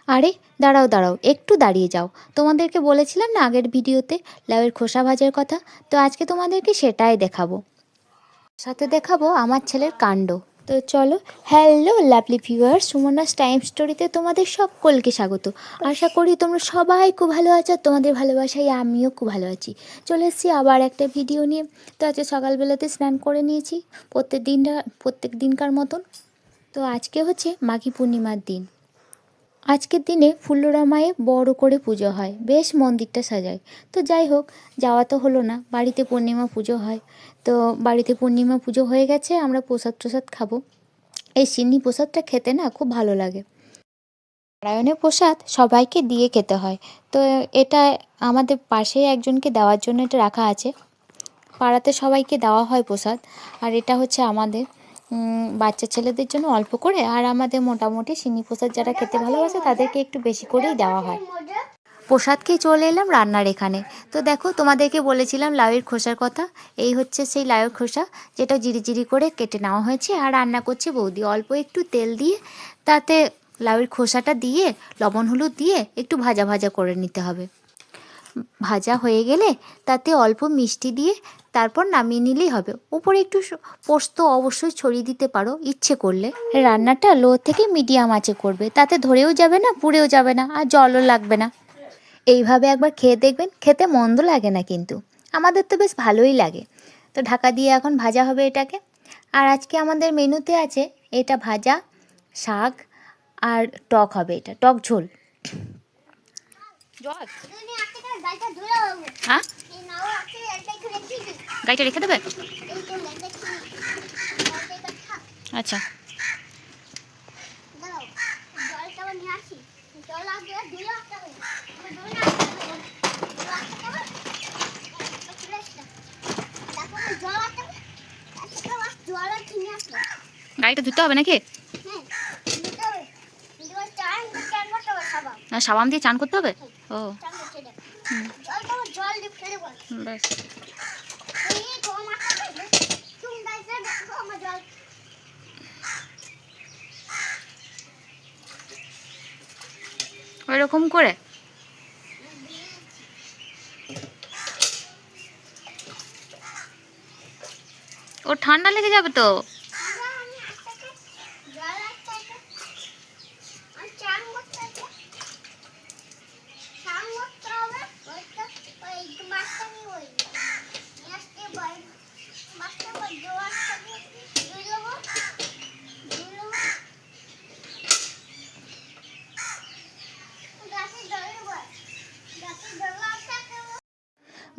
আরে দাঁড়াও দাঁড়াও, একটু দাঁড়িয়ে যাও। তোমাদেরকে বলেছিলাম না আগের ভিডিওতে লাউয়ের খোসা ভাজার কথা, তো আজকে তোমাদেরকে সেটাই দেখাবো। সাথে দেখাবো আমার ছেলের কাণ্ড। তো চলো। Hello lovely viewers, Sumana's time স্টোরিতে তোমাদের সকলকে স্বাগত। আশা করি তোমরা সবাই খুব ভালো আছো, তোমাদের ভালোবাসায় আমিও খুব ভালো আছি। চলে এসেছি আবার একটা ভিডিও নিয়ে। তো আজকে সকালবেলাতে স্নান করে নিয়েছি প্রত্যেক দিনকার মতন। তো আজকে হচ্ছে মাঘী পূর্ণিমার দিন। আজকের দিনে ফুল্লরা মায়ে বড় করে পুজো হয়, বেশ মন্দিরটা সাজায়। তো যাই হোক, যাওয়া তো হলো না, বাড়িতে পূর্ণিমা পুজো হয়। তো বাড়িতে পূর্ণিমা পুজো হয়ে গেছে, আমরা প্রসাদ টসাদ খাবো। এই সিন্নি প্রসাদটা খেতে না খুব ভালো লাগে। নারায়ণের প্রসাদ সবাইকে দিয়ে খেতে হয়। তো এটা আমাদের পাশে একজনকে দেওয়ার জন্য এটা রাখা আছে। পাড়াতে সবাইকে দেওয়া হয় প্রসাদ। আর এটা হচ্ছে আমাদের বাচ্চা ছেলেদের জন্য অল্প করে, আর আমাদের মোটামুটি সিন্নি প্রসাদ যারা খেতে ভালোবাসে তাদেরকে একটু বেশি করেই দেওয়া হয়। প্রসাদ খেয়ে চলে এলাম রান্নার এখানে। তো দেখো, তোমাদেরকে বলেছিলাম লাউয়ের খোসার কথা। এই হচ্ছে সেই লাউয়ের খোসা, যেটা জিরি করে কেটে নেওয়া হয়েছে। আর রান্না করছে বৌদি অল্প একটু তেল দিয়ে, তাতে লাউয়ের খোসাটা দিয়ে লবণ হলুদ দিয়ে একটু ভাজা ভাজা করে নিতে হবে। ভাজা হয়ে গেলে তাতে অল্প মিষ্টি দিয়ে তারপর নামিয়ে নিলেই হবে। উপরে একটু পোস্ত অবশ্যই ছড়িয়ে দিতে পারো ইচ্ছে করলে। রান্নাটা লো থেকে মিডিয়াম আঁচে করবে, তাতে ধরেও যাবে না, পুড়েও যাবে না, আর জলও লাগবে না। এইভাবে একবার খেয়ে দেখবেন, খেতে মন্দ লাগে না কিন্তু। আমাদের তো বেশ ভালোই লাগে। তো ঢাকা দিয়ে এখন ভাজা হবে এটাকে। আর আজকে আমাদের মেনুতে আছে এটা ভাজা, শাক, আর টক হবে, এটা টক ঝোল। হ্যাঁ, গাড়িটা রেখে দেবে? আচ্ছা, গাড়িটা ধুতে হবে নাকি? না, সাবান দিয়ে চান করতে হবে। ও ব্যাস। ওইরকম করে ও ঠান্ডা লেগে যাবে তো।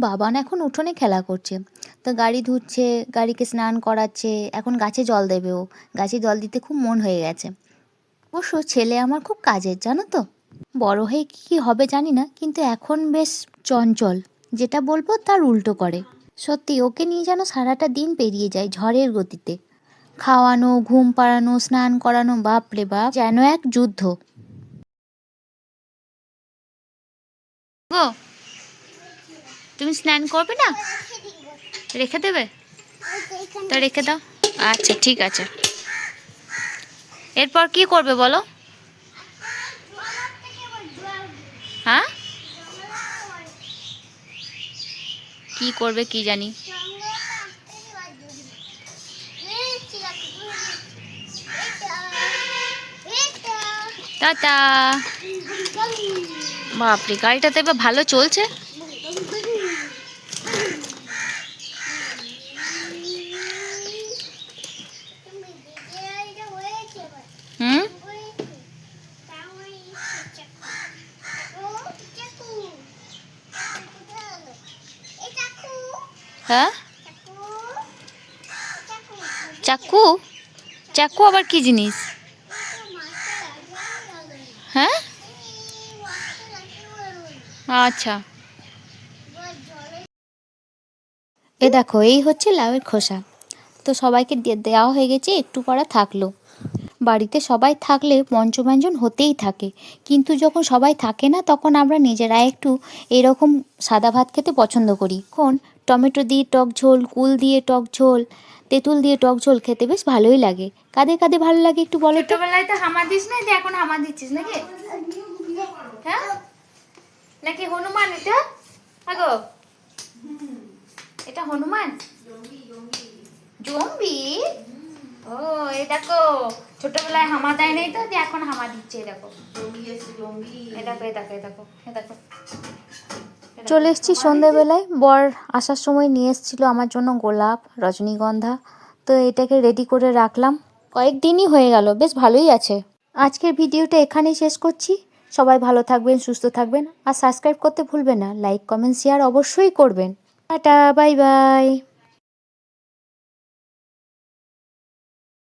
বাবান এখন উঠোনে খেলা করছে। তো গাড়ি ধুচ্ছে, গাড়িকে স্নান করাচ্ছে, এখন গাছে জল দেবে। ও গাছে জল দিতে খুব মন হয়ে গেছে। অবশ্য ছেলে আমার খুব কাজের, জানো তো। বড় হয়ে কী হবে জানি না, কিন্তু এখন বেশ চঞ্চল, যেটা বলবো তার উল্টো করে। সত্যি ওকে নিয়ে যেন সারাটা দিন পেরিয়ে যায় ঝড়ের গতিতে। খাওয়ানো, ঘুম পাড়ানো, স্নান করানো, বাপ রে বাপ, যেন এক যুদ্ধ। গো, তুমি স্নান করবে না? রেখে দেবে? তো রেখে দাও। আচ্ছা ঠিক আছে। এরপর কি করবে বলো? হ্যাঁ, কি করবে কি জানি। টাটা। বাপরে, গাড়িটা তো এবার ভালো চলছে। হুম, হ্যাঁ, চাকু? চাকু আবার কি জিনিস? হ্যাঁ, আচ্ছা। এ দেখো, এই হচ্ছে লাউয়ের খোসা। তো সবাইকে দেওয়া হয়ে গেছে, একটু করা থাকলো। বাড়িতে সবাই থাকলে পঞ্চব্যঞ্জন হতেই থাকে, কিন্তু যখন সবাই থাকে না তখন আমরা নিজেরা একটু এরকম সাদা ভাত খেতে পছন্দ করি। কোন টমেটো দিয়ে টক ঝোল, কুল দিয়ে টক ঝোল, তেঁতুল দিয়ে টক ঝোল খেতে বেশ ভালোই লাগে। কাদের কাদের ভালো লাগে একটু বলো তো। ছোটবেলায় তো হামা দিস না, যে এখন হামা দিচ্ছিস নাকি? হ্যাঁ নাকি হনুমান এটা? আগো এটা হনুমান জম্বি। ও এই দেখো ছোটবেলায় হামা দেয় নাই তো যে এখন হামা দিচ্ছে। এই দেখো এই দেখো এই দেখো এই দেখো এই দেখো। চলে এসেছি সন্ধ্যেবেলায়। বর আসার সময় নিয়ে এসেছিল আমার জন্য গোলাপ, রজনীগন্ধা। তো এটাকে রেডি করে রাখলাম, কয়েকদিনই হয়ে গেল, বেশ ভালোই আছে। আজকের ভিডিওটা এখানেই শেষ করছি। সবাই ভালো থাকবেন, সুস্থ থাকবেন, আর সাবস্ক্রাইব করতে ভুলবেন না। লাইক কমেন্ট শেয়ার অবশ্যই করবেন। Tata, bye bye.